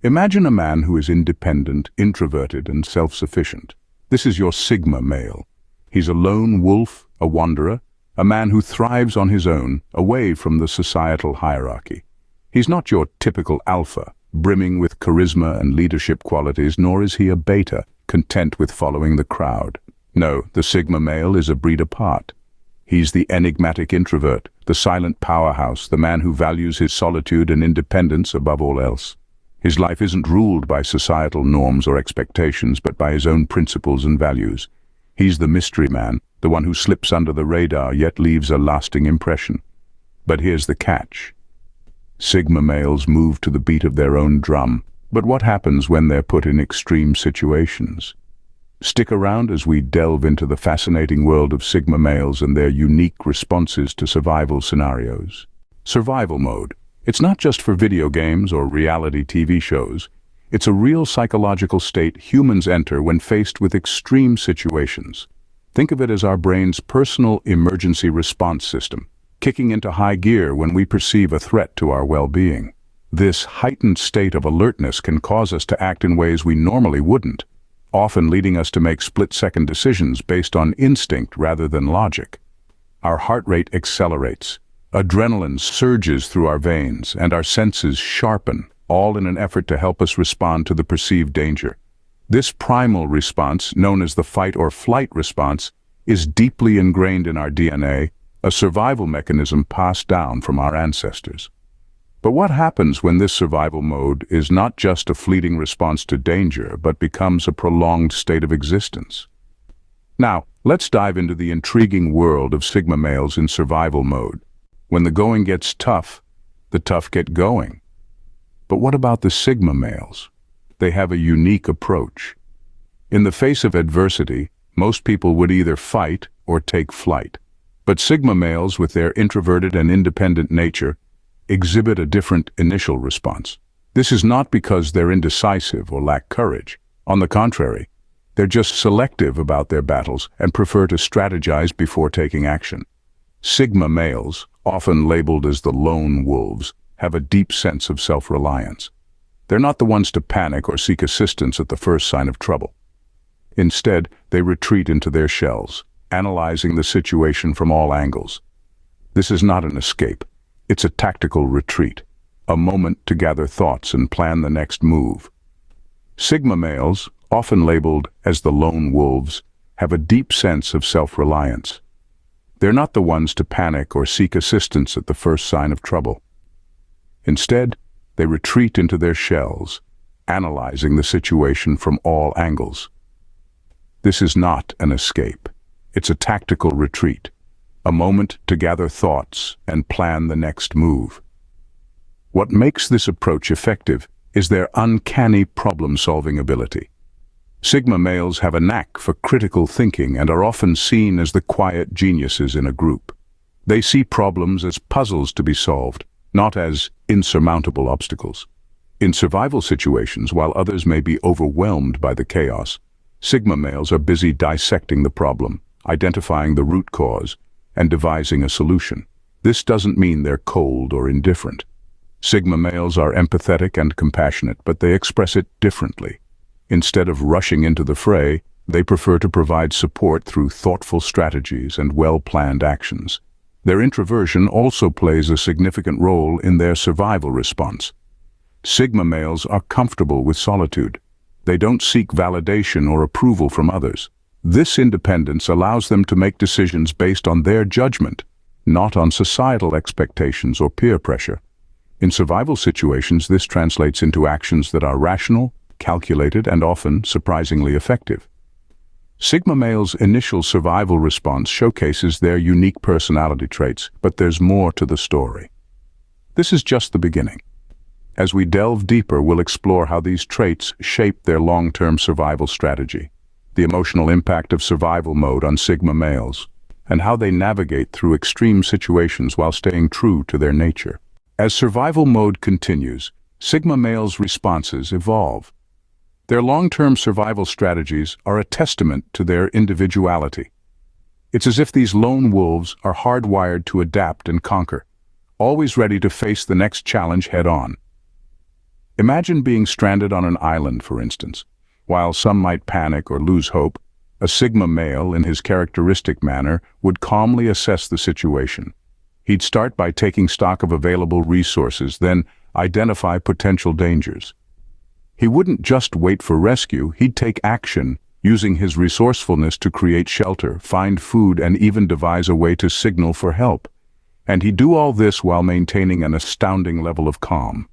Imagine a man who is independent, introverted, and self-sufficient. This is your Sigma male. He's a lone wolf, a wanderer, a man who thrives on his own, away from the societal hierarchy. He's not your typical alpha, brimming with charisma and leadership qualities, nor is he a beta, content with following the crowd. No, the Sigma male is a breed apart. He's the enigmatic introvert, the silent powerhouse, the man who values his solitude and independence above all else. His life isn't ruled by societal norms or expectations, but by his own principles and values. He's the mystery man, the one who slips under the radar yet leaves a lasting impression. But here's the catch. Sigma males move to the beat of their own drum, but what happens when they're put in extreme situations? Stick around as we delve into the fascinating world of Sigma males and their unique responses to survival scenarios. Survival mode. It's not just for video games or reality TV shows. It's a real psychological state humans enter when faced with extreme situations. Think of it as our brain's personal emergency response system, kicking into high gear when we perceive a threat to our well-being. This heightened state of alertness can cause us to act in ways we normally wouldn't, often leading us to make split-second decisions based on instinct rather than logic. Our heart rate accelerates, adrenaline surges through our veins, and our senses sharpen, all in an effort to help us respond to the perceived danger. This primal response, known as the fight or flight response, is deeply ingrained in our DNA, a survival mechanism passed down from our ancestors. But what happens when this survival mode is not just a fleeting response to danger, but becomes a prolonged state of existence? Now, let's dive into the intriguing world of Sigma males in survival mode. When the going gets tough, the tough get going. But what about the Sigma males? They have a unique approach. In the face of adversity, most people would either fight or take flight. But Sigma males, with their introverted and independent nature, exhibit a different initial response. This is not because they're indecisive or lack courage. On the contrary, they're just selective about their battles and prefer to strategize before taking action. Sigma males, often labeled as the lone wolves, have a deep sense of self-reliance. They're not the ones to panic or seek assistance at the first sign of trouble. Instead, they retreat into their shells, analyzing the situation from all angles. This is not an escape. It's a tactical retreat, a moment to gather thoughts and plan the next move. Sigma males, often labeled as the lone wolves, have a deep sense of self-reliance. They're not the ones to panic or seek assistance at the first sign of trouble. Instead, they retreat into their shells, analyzing the situation from all angles. This is not an escape. It's a tactical retreat, a moment to gather thoughts and plan the next move. What makes this approach effective is their uncanny problem-solving ability. Sigma males have a knack for critical thinking and are often seen as the quiet geniuses in a group. They see problems as puzzles to be solved, not as insurmountable obstacles. In survival situations, while others may be overwhelmed by the chaos, Sigma males are busy dissecting the problem, identifying the root cause, and devising a solution. This doesn't mean they're cold or indifferent. Sigma males are empathetic and compassionate, but they express it differently. Instead of rushing into the fray, they prefer to provide support through thoughtful strategies and well-planned actions. Their introversion also plays a significant role in their survival response. Sigma males are comfortable with solitude. They don't seek validation or approval from others. This independence allows them to make decisions based on their judgment, not on societal expectations or peer pressure. In survival situations, this translates into actions that are rational, calculated, and often surprisingly effective. Sigma males' initial survival response showcases their unique personality traits, but there's more to the story. This is just the beginning. As we delve deeper, we'll explore how these traits shape their long-term survival strategy, the emotional impact of survival mode on Sigma males, and how they navigate through extreme situations while staying true to their nature. As survival mode continues, Sigma males' responses evolve. Their long-term survival strategies are a testament to their individuality. It's as if these lone wolves are hardwired to adapt and conquer, always ready to face the next challenge head-on. Imagine being stranded on an island, for instance. While some might panic or lose hope, a Sigma male, in his characteristic manner, would calmly assess the situation. He'd start by taking stock of available resources, then identify potential dangers. He wouldn't just wait for rescue, he'd take action, using his resourcefulness to create shelter, find food, and even devise a way to signal for help. And he'd do all this while maintaining an astounding level of calm.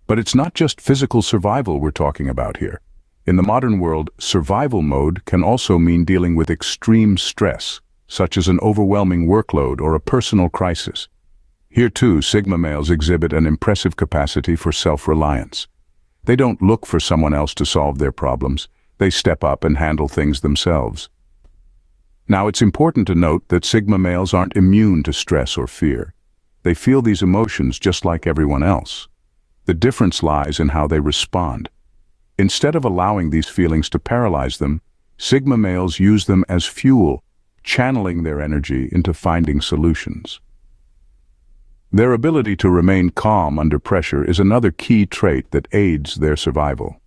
But it's not just physical survival we're talking about here. In the modern world, survival mode can also mean dealing with extreme stress, such as an overwhelming workload or a personal crisis. Here too, Sigma males exhibit an impressive capacity for self-reliance. They don't look for someone else to solve their problems. They step up and handle things themselves. Now, it's important to note that Sigma males aren't immune to stress or fear. They feel these emotions just like everyone else. The difference lies in how they respond. Instead of allowing these feelings to paralyze them, Sigma males use them as fuel, channeling their energy into finding solutions. Their ability to remain calm under pressure is another key trait that aids their survival.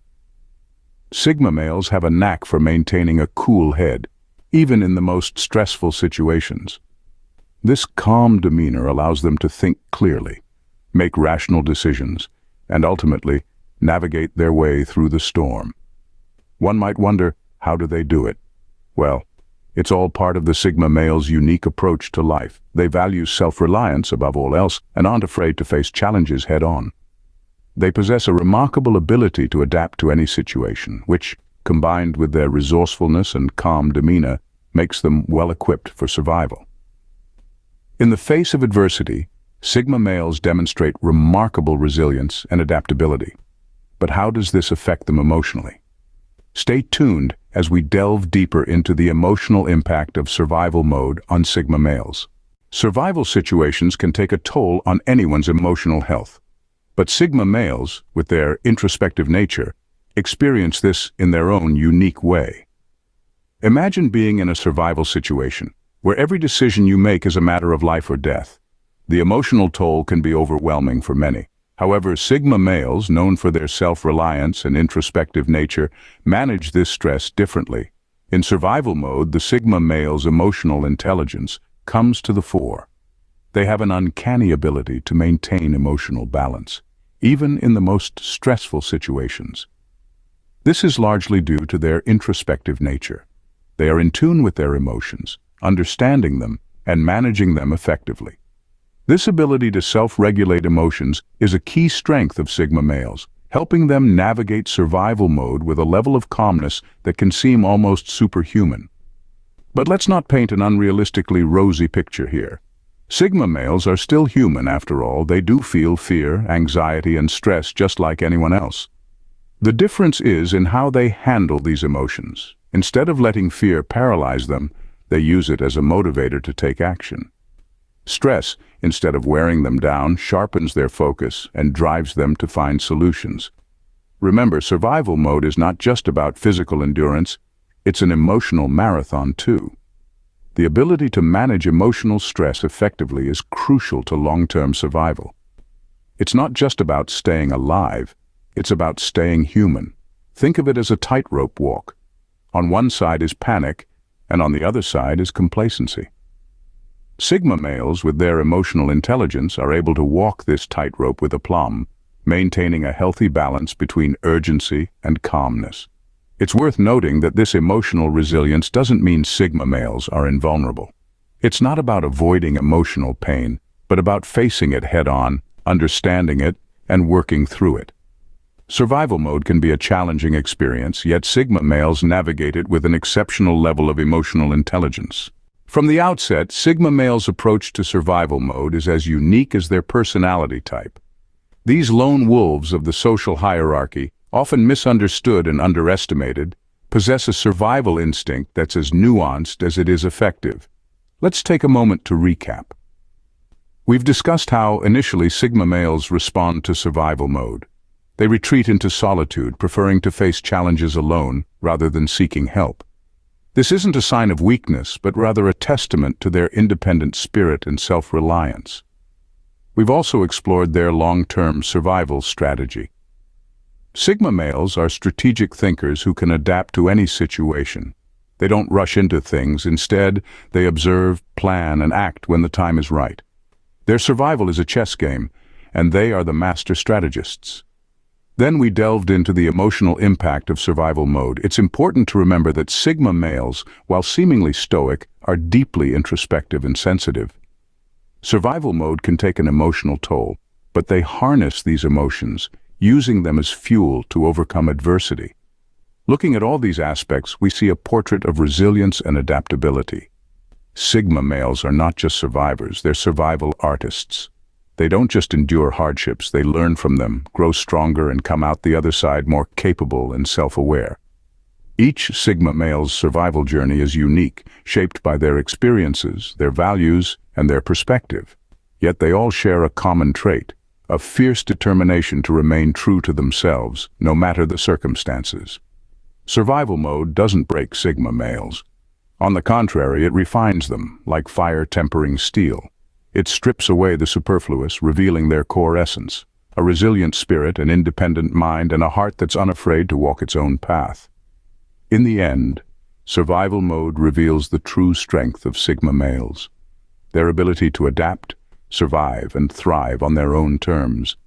Sigma males have a knack for maintaining a cool head, even in the most stressful situations. This calm demeanor allows them to think clearly, make rational decisions, and ultimately navigate their way through the storm. One might wonder, how do they do it? Well, it's all part of the Sigma male's unique approach to life. They value self-reliance above all else and aren't afraid to face challenges head-on. They possess a remarkable ability to adapt to any situation, which, combined with their resourcefulness and calm demeanor, makes them well-equipped for survival. In the face of adversity, Sigma males demonstrate remarkable resilience and adaptability. But how does this affect them emotionally? Stay tuned as we delve deeper into the emotional impact of survival mode on Sigma males. Survival situations can take a toll on anyone's emotional health. But Sigma males, with their introspective nature, experience this in their own unique way. Imagine being in a survival situation, where every decision you make is a matter of life or death. The emotional toll can be overwhelming for many. However, Sigma males, known for their self-reliance and introspective nature, manage this stress differently. In survival mode, the Sigma male's emotional intelligence comes to the fore. They have an uncanny ability to maintain emotional balance, even in the most stressful situations. This is largely due to their introspective nature. They are in tune with their emotions, understanding them, and managing them effectively. This ability to self-regulate emotions is a key strength of Sigma males, helping them navigate survival mode with a level of calmness that can seem almost superhuman. But let's not paint an unrealistically rosy picture here. Sigma males are still human after all. They do feel fear, anxiety, and stress just like anyone else. The difference is in how they handle these emotions. Instead of letting fear paralyze them, they use it as a motivator to take action. Stress, instead of wearing them down, sharpens their focus and drives them to find solutions. Remember, survival mode is not just about physical endurance, it's an emotional marathon too. The ability to manage emotional stress effectively is crucial to long-term survival. It's not just about staying alive, it's about staying human. Think of it as a tightrope walk. On one side is panic, and on the other side is complacency. Sigma males, with their emotional intelligence, are able to walk this tightrope with aplomb, maintaining a healthy balance between urgency and calmness. It's worth noting that this emotional resilience doesn't mean Sigma males are invulnerable. It's not about avoiding emotional pain, but about facing it head-on, understanding it, and working through it. Survival mode can be a challenging experience, yet Sigma males navigate it with an exceptional level of emotional intelligence. From the outset, Sigma males' approach to survival mode is as unique as their personality type. These lone wolves of the social hierarchy, often misunderstood and underestimated, possess a survival instinct that's as nuanced as it is effective. Let's take a moment to recap. We've discussed how, initially, Sigma males respond to survival mode. They retreat into solitude, preferring to face challenges alone rather than seeking help. This isn't a sign of weakness, but rather a testament to their independent spirit and self-reliance. We've also explored their long-term survival strategy, Sigma males are strategic thinkers who can adapt to any situation. They don't rush into things. Instead, they observe, plan, and act when the time is right. Their survival is a chess game, and they are the master strategists. Then we delved into the emotional impact of survival mode. It's important to remember that Sigma males, while seemingly stoic, are deeply introspective and sensitive. Survival mode can take an emotional toll, but they harness these emotions, using them as fuel to overcome adversity. Looking at all these aspects, we see a portrait of resilience and adaptability. Sigma males are not just survivors, they're survival artists. They don't just endure hardships, they learn from them, grow stronger, and come out the other side more capable and self-aware. Each Sigma male's survival journey is unique, shaped by their experiences, their values, and their perspective. Yet they all share a common trait, a fierce determination to remain true to themselves, no matter the circumstances. Survival mode doesn't break Sigma males. On the contrary, it refines them, like fire tempering steel. It strips away the superfluous, revealing their core essence, a resilient spirit, an independent mind, and a heart that's unafraid to walk its own path. In the end, survival mode reveals the true strength of Sigma males. Their ability to adapt, survive, and thrive on their own terms,